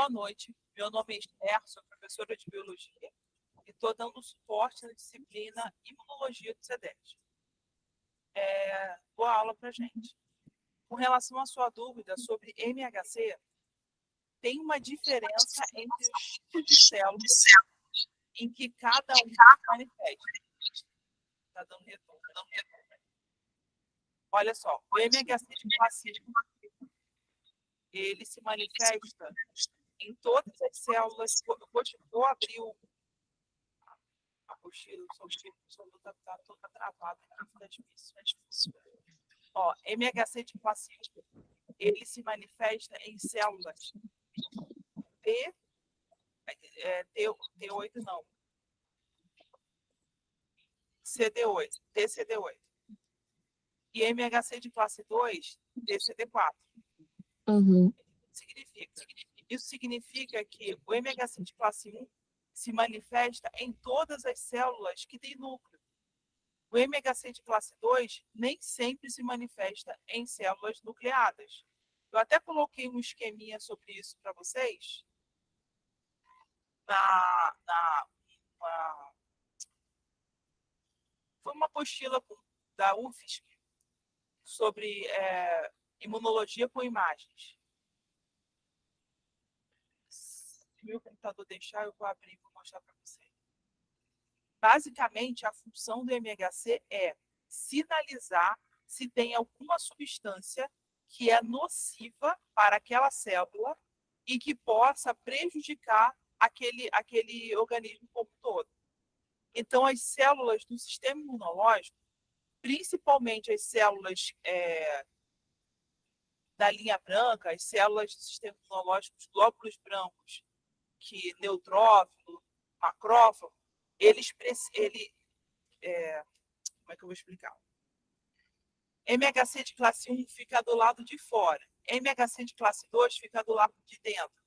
Boa noite. Meu nome é Esther, sou professora de Biologia e estou dando suporte na disciplina Imunologia do CEDES. Boa aula para a gente. Com relação à sua dúvida sobre MHC, tem uma diferença entre os tipos de células em que cada um se manifesta. Está dando retorno. Olha só, o MHC de classe 1, ele se manifesta em todas as células. Vou abrir a apostila, o som está toda travada aqui, fica difícil. Ó, MHC de classe 1, ele se manifesta em células T8 não, CD8, TCD8. E MHC de classe 2, TCD4. Uhum. Isso significa que o MHC de classe 1 se manifesta em todas as células que têm núcleo. O MHC de classe 2 nem sempre se manifesta em células nucleadas. Eu até coloquei um esqueminha sobre isso para vocês foi uma apostila da UFSC sobre imunologia com imagens. Se meu computador deixar, eu vou abrir e vou mostrar para vocês. Basicamente, a função do MHC é sinalizar se tem alguma substância que é nociva para aquela célula e que possa prejudicar aquele organismo como um todo. Então, as células do sistema imunológico, principalmente as células da linha branca, as células do sistema imunológico, os glóbulos brancos, que neutrófilo, macrófago, como é que eu vou explicar? MHC de classe 1 fica do lado de fora, MHC de classe 2 fica do lado de dentro.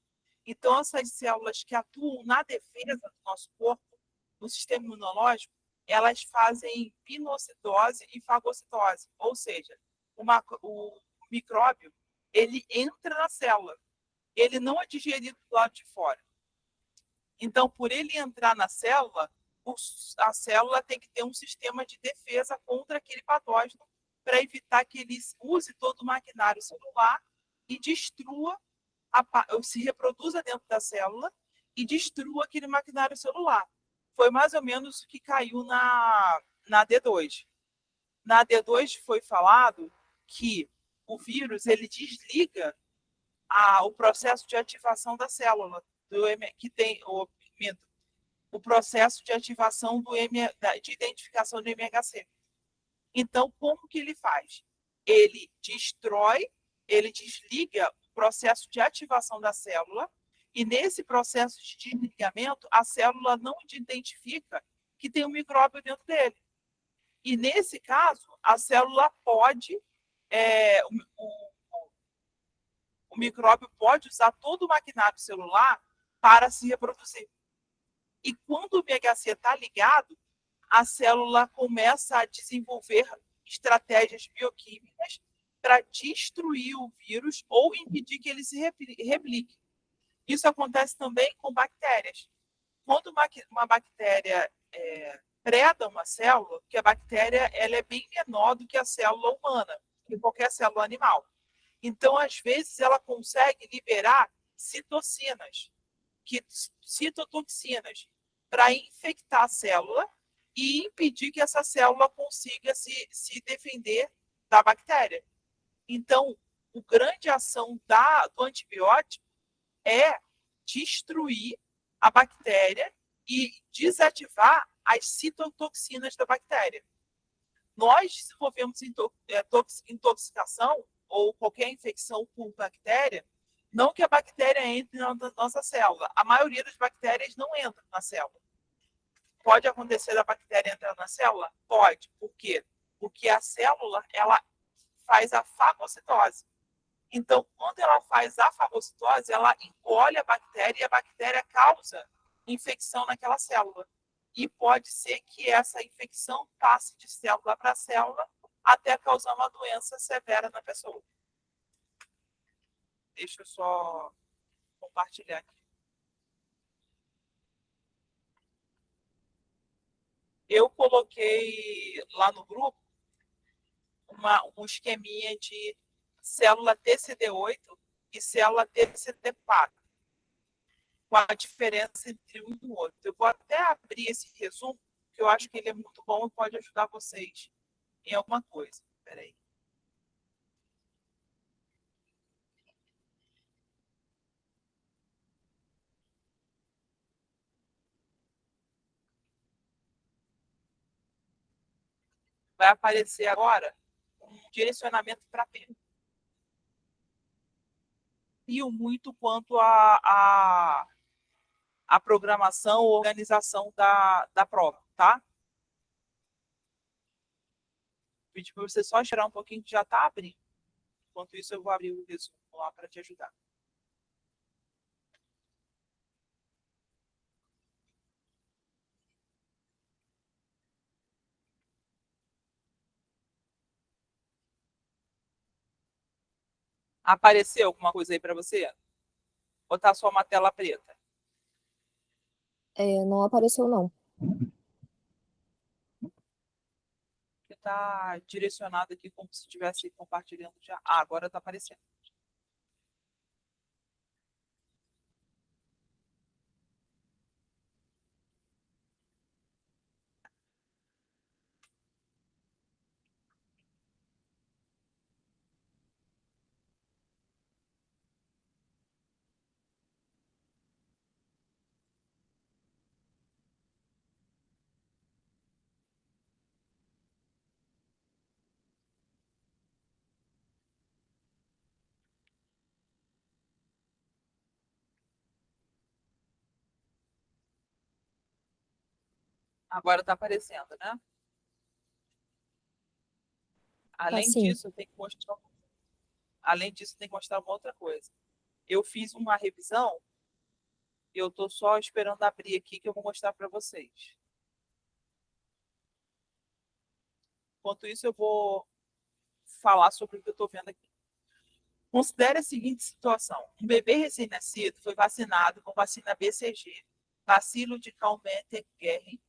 Então, essas células que atuam na defesa do nosso corpo, no sistema imunológico, elas fazem pinocitose e fagocitose, ou seja, o micróbio ele entra na célula, ele não é digerido do lado de fora. Então, por ele entrar na célula, a célula tem que ter um sistema de defesa contra aquele patógeno para evitar que ele use todo o maquinário celular e destrua, se reproduza dentro da célula e destrua aquele maquinário celular. Foi mais ou menos o que caiu na D2. Na D2 foi falado que o vírus ele desliga o processo de ativação da célula, que tem o processo de ativação de identificação do MHC. Então, como que ele faz? Ele desliga o processo de ativação da célula, e nesse processo de desligamento, a célula não identifica que tem um micróbio dentro dele. E nesse caso, a célula pode, o micróbio pode usar todo o maquinário celular para se reproduzir. E quando o MHC está ligado, a célula começa a desenvolver estratégias bioquímicas para destruir o vírus ou impedir que ele se replique. Isso acontece também com bactérias. Quando uma bactéria preda uma célula, que a bactéria ela é bem menor do que a célula humana, que qualquer célula animal. Então, às vezes, ela consegue liberar citocinas, citotoxinas, para infectar a célula e impedir que essa célula consiga se defender da bactéria. Então, a grande ação do antibiótico é destruir a bactéria e desativar as citotoxinas da bactéria. Nós desenvolvemos intoxicação ou qualquer infecção por bactéria, não que a bactéria entre na nossa célula. A maioria das bactérias não entra na célula. Pode acontecer da bactéria entrar na célula? Pode. Por quê? Porque a célula ela faz a fagocitose. Então, quando ela faz a fagocitose, ela engole a bactéria e a bactéria causa infecção naquela célula. E pode ser que essa infecção passe de célula para célula até causar uma doença severa na pessoa. Deixa eu só compartilhar aqui. Eu coloquei lá no grupo um esqueminha de célula TCD8 e célula TCD4, com a diferença entre um e o outro. Eu vou até abrir esse resumo, que eu acho que ele é muito bom e pode ajudar vocês em alguma coisa. Espera aí. Vai aparecer agora um direcionamento para pergunta. E muito quanto a programação ou organização da prova, tá? Pedi para você só esperar um pouquinho que já está abrindo. Enquanto isso, eu vou abrir o resumo lá para te ajudar. Apareceu alguma coisa aí para você? Ou tá só uma tela preta? Não apareceu, não. Que está direcionado aqui como se estivesse compartilhando já. Ah, agora está aparecendo. Agora está aparecendo, né? Além Assim, disso, tem que mostrar, além disso, tem que mostrar uma outra coisa. Eu fiz uma revisão, eu estou só esperando abrir aqui que eu vou mostrar para vocês. Enquanto isso, eu vou falar sobre o que eu estou vendo aqui. Considere a seguinte situação: um bebê recém-nascido foi vacinado com vacina BCG, bacilo de Calmette-Guerin.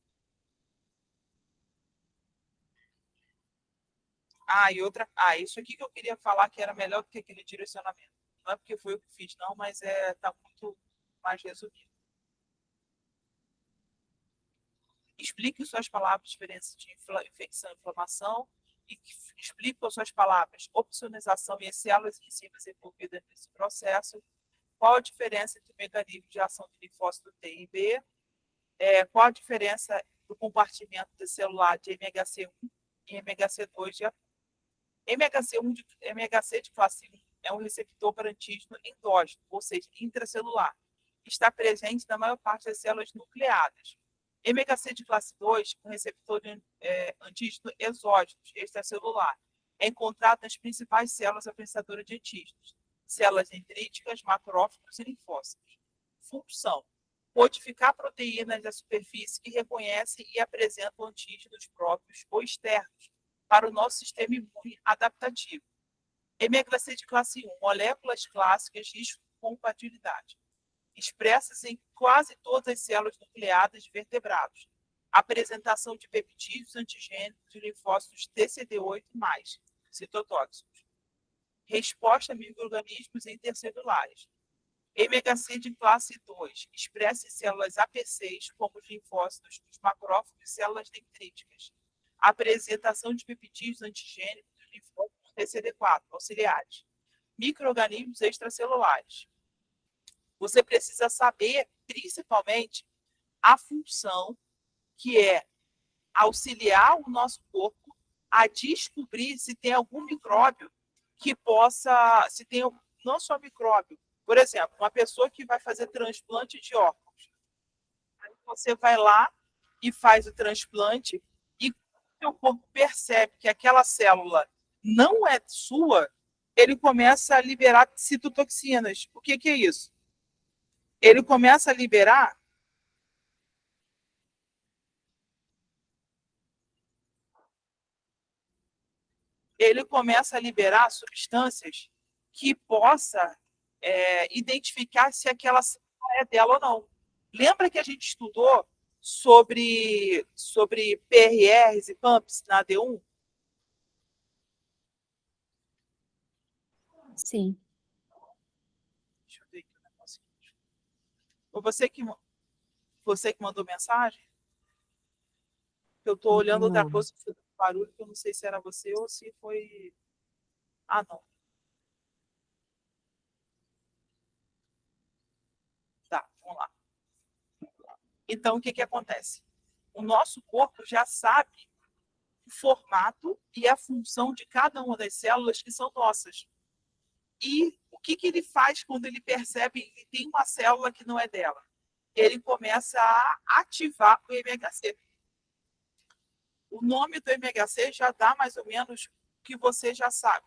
Isso aqui que eu queria falar que era melhor do que aquele direcionamento. Não é porque foi eu que fiz, não, mas tá muito mais resumido. Explique em suas palavras a diferença de infecção e inflamação e explique com suas palavras opsonização e as células enzimas envolvidas nesse processo. Qual a diferença entre o mecanismo de ação de linfócito T e B? Qual a diferença do compartimento celular de MHC1 e MHC2 de MHC1 MHC de classe 1 é um receptor para antígeno endógeno, ou seja, intracelular. Está presente na maior parte das células nucleadas. MHC de classe 2, um receptor de antígeno exógeno, extracelular, é encontrado nas principais células apresentadoras de antígenos, células dendríticas, macrófagos e linfócitos. Função: codificar proteínas da superfície que reconhecem e apresentam antígenos próprios ou externos para o nosso sistema imune adaptativo. MHC de classe 1, moléculas clássicas de compatibilidade, expressas em quase todas as células nucleadas de vertebrados. Apresentação de peptídeos antigênicos de linfócitos TCD8+, citotóxicos. Resposta a micro-organismos intercelulares. MHC de classe 2, expressa em células APCs, como os linfócitos, os macrófagos e células dendríticas. Apresentação de peptídeos antigênicos dos linfócitos TCD4, auxiliares. Micro-organismos extracelulares. Você precisa saber, principalmente, a função que é auxiliar o nosso corpo a descobrir se tem algum micróbio que possa, se tem não só micróbio, por exemplo, uma pessoa que vai fazer transplante de órgãos. Aí você vai lá e faz o transplante e o seu corpo percebe que aquela célula não é sua, ele começa a liberar citotoxinas. O que é isso? Ele começa a liberar substâncias que possa identificar se aquela célula é dela ou não. Lembra que a gente estudou sobre PRRs e PAMPs na AD1? Sim. Deixa eu ver aqui o negócio. Foi você que mandou mensagem? Eu estou olhando outra Não. coisa, barulho, que eu não sei se era você ou se foi. Ah, não. Tá, vamos lá. Então, o que acontece? O nosso corpo já sabe o formato e a função de cada uma das células que são nossas. E o que ele faz quando ele percebe que tem uma célula que não é dela? Ele começa a ativar o MHC. O nome do MHC já dá mais ou menos o que você já sabe,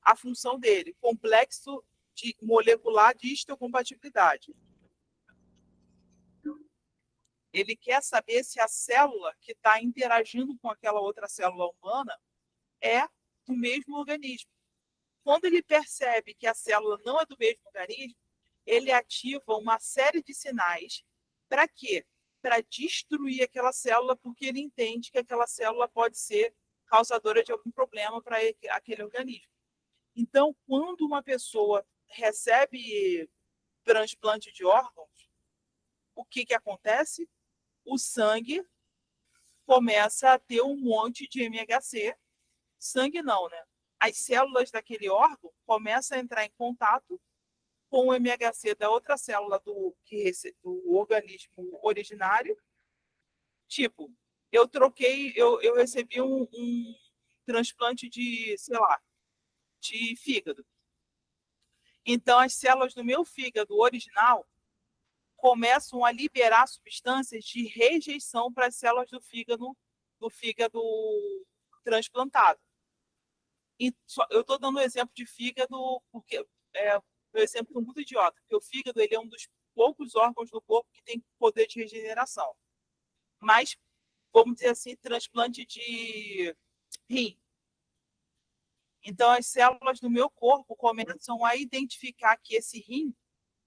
a função dele, complexo molecular de histocompatibilidade. Ele quer saber se a célula que está interagindo com aquela outra célula humana é do mesmo organismo. Quando ele percebe que a célula não é do mesmo organismo, ele ativa uma série de sinais. Para quê? Para destruir aquela célula, porque ele entende que aquela célula pode ser causadora de algum problema para aquele organismo. Então, quando uma pessoa recebe transplante de órgãos, o que acontece? O sangue começa a ter um monte de MHC. Sangue não, né? As células daquele órgão começam a entrar em contato com o MHC da outra célula do organismo originário. Tipo, eu recebi um transplante de, sei lá, de fígado. Então, as células do meu fígado original começam a liberar substâncias de rejeição para as células do fígado transplantado. E eu estou dando um exemplo de fígado porque meu exemplo é muito idiota, porque o fígado ele é um dos poucos órgãos do corpo que tem poder de regeneração. Mas, vamos dizer assim, transplante de rim. Então, as células do meu corpo começam a identificar que esse rim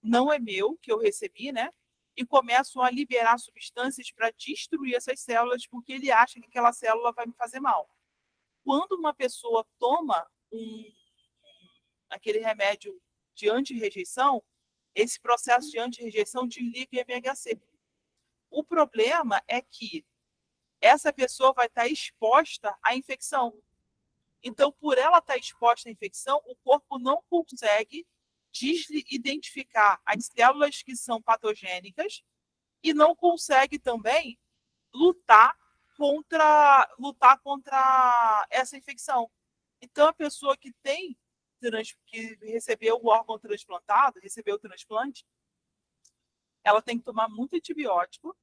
não é meu, que eu recebi, né? E começam a liberar substâncias para destruir essas células, porque ele acha que aquela célula vai me fazer mal. Quando uma pessoa toma aquele remédio de anti-rejeição, esse processo de anti-rejeição desliga o MHC. O problema é que essa pessoa vai estar exposta à infecção. Então, por ela estar exposta à infecção, o corpo não consegue identificar as células que são patogênicas e não consegue também lutar contra essa infecção. Então, a pessoa que recebeu o órgão transplantado, recebeu o transplante, ela tem que tomar muito antibiótico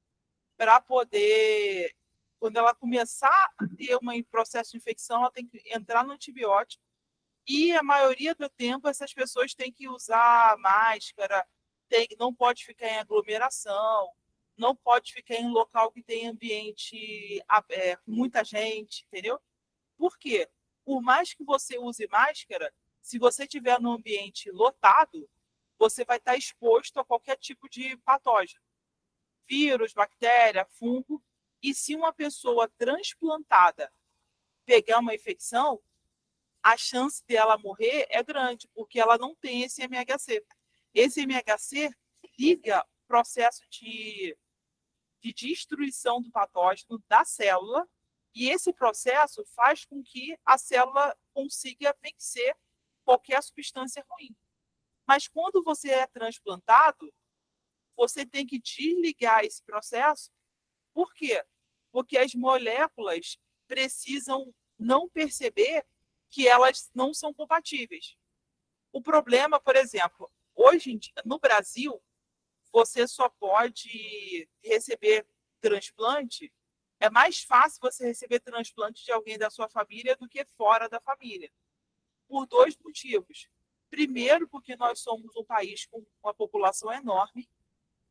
para poder, quando ela começar a ter um processo de infecção, ela tem que entrar no antibiótico. E a maioria do tempo essas pessoas têm que usar máscara, não pode ficar em aglomeração, não pode ficar em local que tem ambiente com muita gente, entendeu? Por quê? Por mais que você use máscara, se você estiver num ambiente lotado, você vai estar exposto a qualquer tipo de patógeno, vírus, bactéria, fungo. E se uma pessoa transplantada pegar uma infecção, a chance dela morrer é grande, porque ela não tem esse MHC. Esse MHC liga o processo de destruição do patógeno da célula, e esse processo faz com que a célula consiga vencer qualquer substância ruim. Mas quando você é transplantado, você tem que desligar esse processo. Por quê? Porque as moléculas precisam não perceber que elas não são compatíveis. O problema, por exemplo, hoje em dia, no Brasil, você só pode receber transplante. É mais fácil você receber transplante de alguém da sua família do que fora da família, por dois motivos. Primeiro, porque nós somos um país com uma população enorme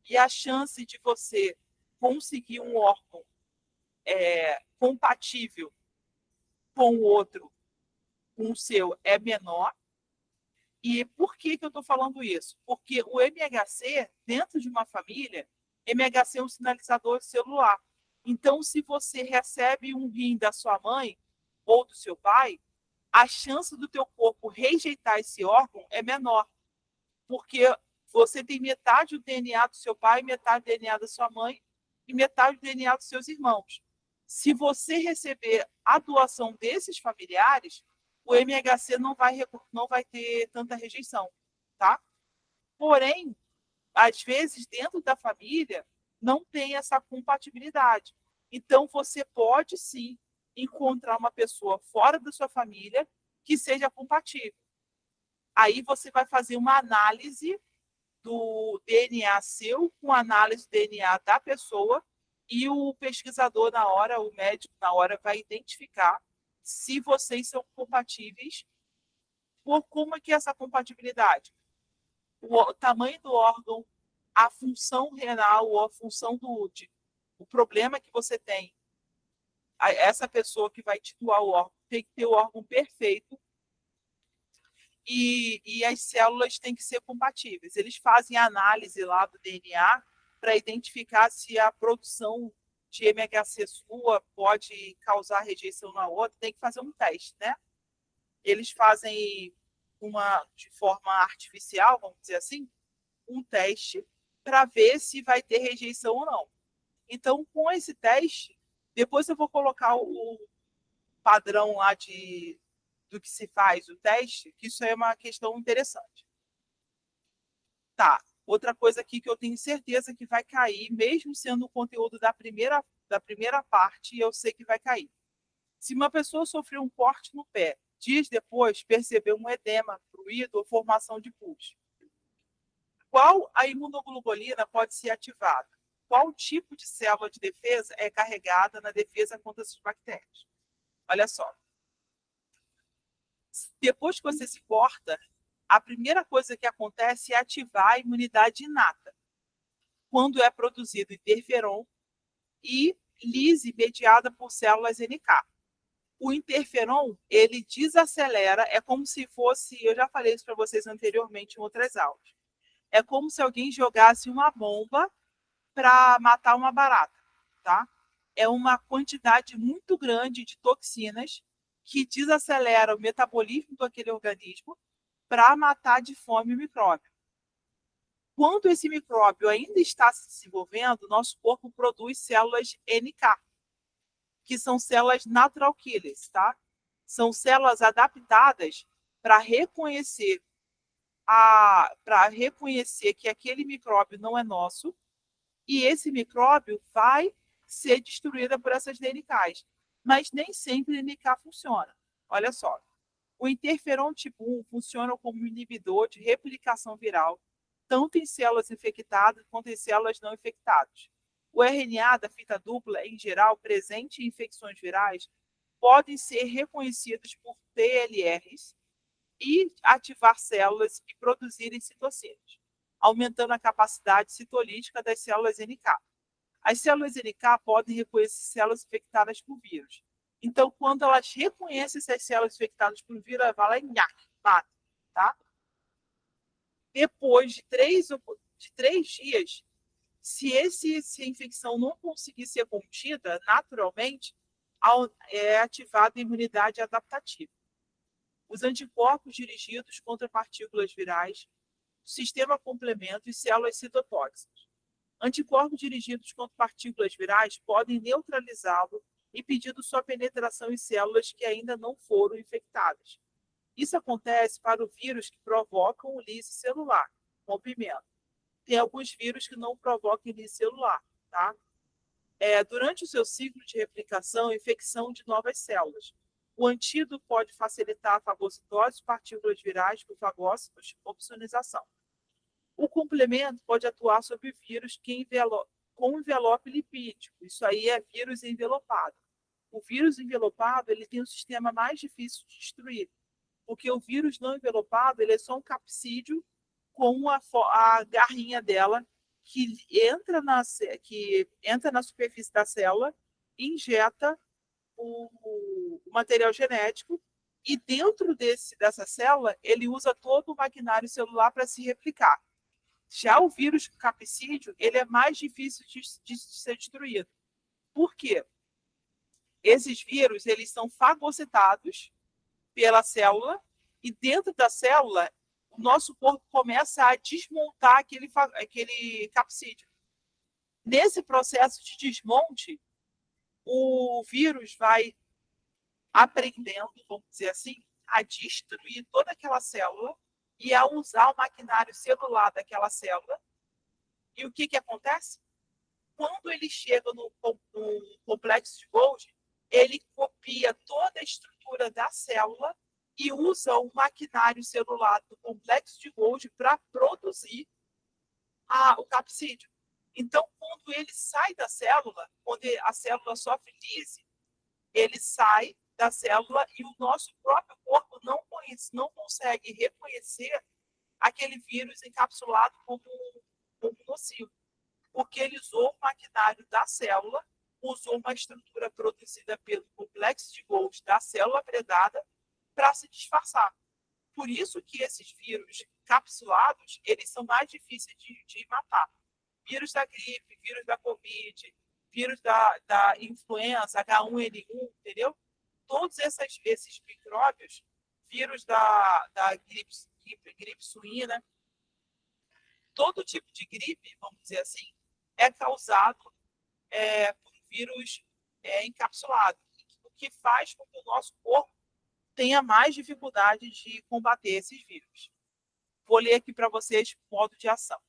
e a chance de você conseguir um órgão compatível com o outro, com o seu, é menor. E por que eu estou falando isso? Porque o MHC, dentro de uma família, MHC é um sinalizador celular. Então, se você recebe um rim da sua mãe ou do seu pai, a chance do teu corpo rejeitar esse órgão é menor, porque você tem metade do DNA do seu pai, metade do DNA da sua mãe e metade do DNA dos seus irmãos. Se você receber a doação desses familiares, o MHC não vai ter tanta rejeição, tá? Porém, às vezes, dentro da família, não tem essa compatibilidade. Então, você pode sim encontrar uma pessoa fora da sua família que seja compatível. Aí você vai fazer uma análise do DNA seu com análise do DNA da pessoa e o pesquisador na hora, o médico na hora vai identificar se vocês são compatíveis. Por como é que é essa compatibilidade? O tamanho do órgão, a função renal ou a função do útero, o problema que você tem, essa pessoa que vai te doar o órgão tem que ter o órgão perfeito e as células têm que ser compatíveis. Eles fazem a análise lá do DNA para identificar se a produção de MHC sua pode causar rejeição na outra, tem que fazer um teste, né? Eles fazem de forma artificial, vamos dizer assim, um teste para ver se vai ter rejeição ou não. Então, com esse teste, depois eu vou colocar o padrão lá do que se faz o teste, que isso é uma questão interessante. Tá, outra coisa aqui que eu tenho certeza que vai cair, mesmo sendo o conteúdo da primeira parte, eu sei que vai cair. Se uma pessoa sofreu um corte no pé, dias depois percebeu um edema, fluido ou formação de pus, qual a imunoglobulina pode ser ativada? Qual tipo de célula de defesa é carregada na defesa contra essas bactérias? Olha só. Depois que você se corta, a primeira coisa que acontece é ativar a imunidade inata, quando é produzido interferon e lise mediada por células NK. O interferon, ele desacelera, é como se fosse, eu já falei isso para vocês anteriormente em outras aulas, é como se alguém jogasse uma bomba para matar uma barata, tá? É uma quantidade muito grande de toxinas que desacelera o metabolismo daquele organismo para matar de fome o micróbio. Quando esse micróbio ainda está se desenvolvendo, nosso corpo produz células NK, que são células natural killers, tá? São células adaptadas para reconhecer que aquele micróbio não é nosso e esse micróbio vai ser destruído por essas DNKs. Mas nem sempre a DNK funciona. Olha só, o interferon tipo 1 funciona como inibidor de replicação viral, tanto em células infectadas quanto em células não infectadas. O RNA da fita dupla, em geral, presente em infecções virais, podem ser reconhecidos por TLRs e ativar células e produzirem citocinas, aumentando a capacidade citolítica das células NK. As células NK podem reconhecer células infectadas por vírus. Então, quando elas reconhecem essas células infectadas por vírus, ela vai lá e mata, tá? Depois de 3 dias, se a infecção não conseguir ser contida naturalmente, é ativada a imunidade adaptativa. Os anticorpos dirigidos contra partículas virais, sistema complemento e células citotóxicas. Anticorpos dirigidos contra partículas virais podem neutralizá-lo, impedindo sua penetração em células que ainda não foram infectadas. Isso acontece para o vírus que provocam o lise celular, rompimento. Tem alguns vírus que não provocam lise celular, tá? Durante o seu ciclo de replicação, infecção de novas células. O antídoto pode facilitar a fagocitose de partículas virais por fagócitos, opsonização. O complemento pode atuar sobre vírus com envelope lipídico. Isso aí é vírus envelopado. O vírus envelopado ele tem um sistema mais difícil de destruir, porque o vírus não envelopado ele é só um capsídeo com a garrinha dela que entra na superfície da célula, injeta o material genético E dentro dessa célula, ele usa todo o maquinário celular para se replicar. Já o vírus capsídeo, ele é mais difícil de ser destruído. Por quê? Esses vírus, eles são fagocitados pela célula e dentro da célula, o nosso corpo começa a desmontar aquele capsídeo. Nesse processo de desmonte, o vírus vai aprendendo, vamos dizer assim, a destruir toda aquela célula e a usar o maquinário celular daquela célula. E o que acontece? Quando ele chega no complexo de Golgi, ele copia toda a estrutura da célula e usa o maquinário celular do complexo de Golgi para produzir o capsídeo. Então, quando ele sai da célula, quando a célula sofre lise, ele sai da célula e o nosso próprio corpo não consegue reconhecer aquele vírus encapsulado como nocivo, porque ele usou o maquinário da célula, usou uma estrutura produzida pelo complexo de Golgi da célula predada para se disfarçar. Por isso que esses vírus capsulados, eles são mais difíceis de matar. Vírus da gripe, vírus da Covid, vírus da influenza, H1N1, entendeu? Todos esses micróbios, vírus da gripe suína, todo tipo de gripe, vamos dizer assim, é causado por vírus encapsulado, o que faz com que o nosso corpo tenha mais dificuldade de combater esses vírus. Vou ler aqui para vocês o modo de ação.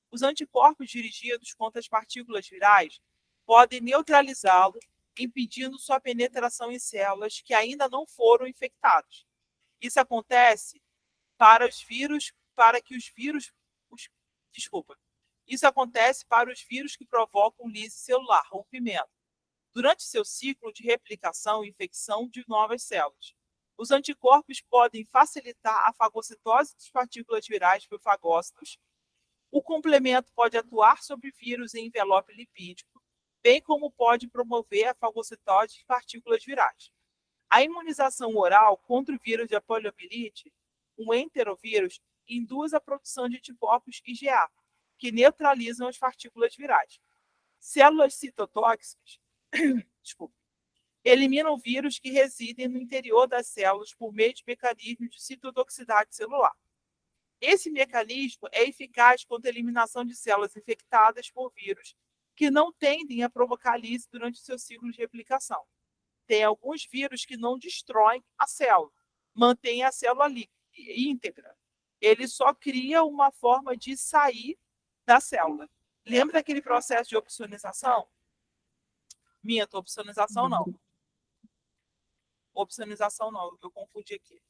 Os anticorpos dirigidos contra as partículas virais podem neutralizá-lo, impedindo sua penetração em células que ainda não foram infectadas. Isso acontece Isso acontece para os vírus que provocam lise celular, rompimento, durante seu ciclo de replicação e infecção de novas células. Os anticorpos podem facilitar a fagocitose das partículas virais por fagócitos. O complemento pode atuar sobre vírus em envelope lipídico, bem como pode promover a fagocitose de partículas virais. A imunização oral contra o vírus da poliomielite, um enterovírus, induz a produção de anticorpos IgA, que neutralizam as partículas virais. Células citotóxicas eliminam vírus que residem no interior das células por meio de mecanismos de citotoxicidade celular. Esse mecanismo é eficaz contra a eliminação de células infectadas por vírus que não tendem a provocar lise durante o seu ciclo de replicação. Tem alguns vírus que não destroem a célula, mantêm a célula íntegra. Ele só cria uma forma de sair da célula. Lembra daquele processo de opsonização? Opsonização não. Opsonização não, eu confundi aqui.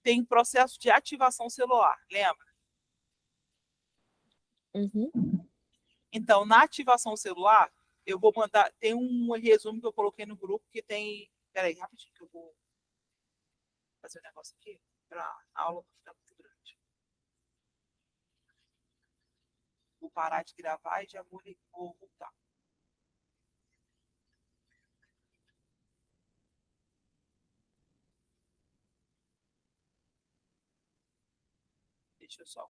Tem processo de ativação celular, lembra? Uhum. Então, na ativação celular, eu vou mandar. Tem um resumo que eu coloquei no grupo que tem. Peraí, rapidinho, que eu vou fazer um negócio aqui para a aula não ficar muito grande. Vou parar de gravar e já vou voltar. Deixa eu só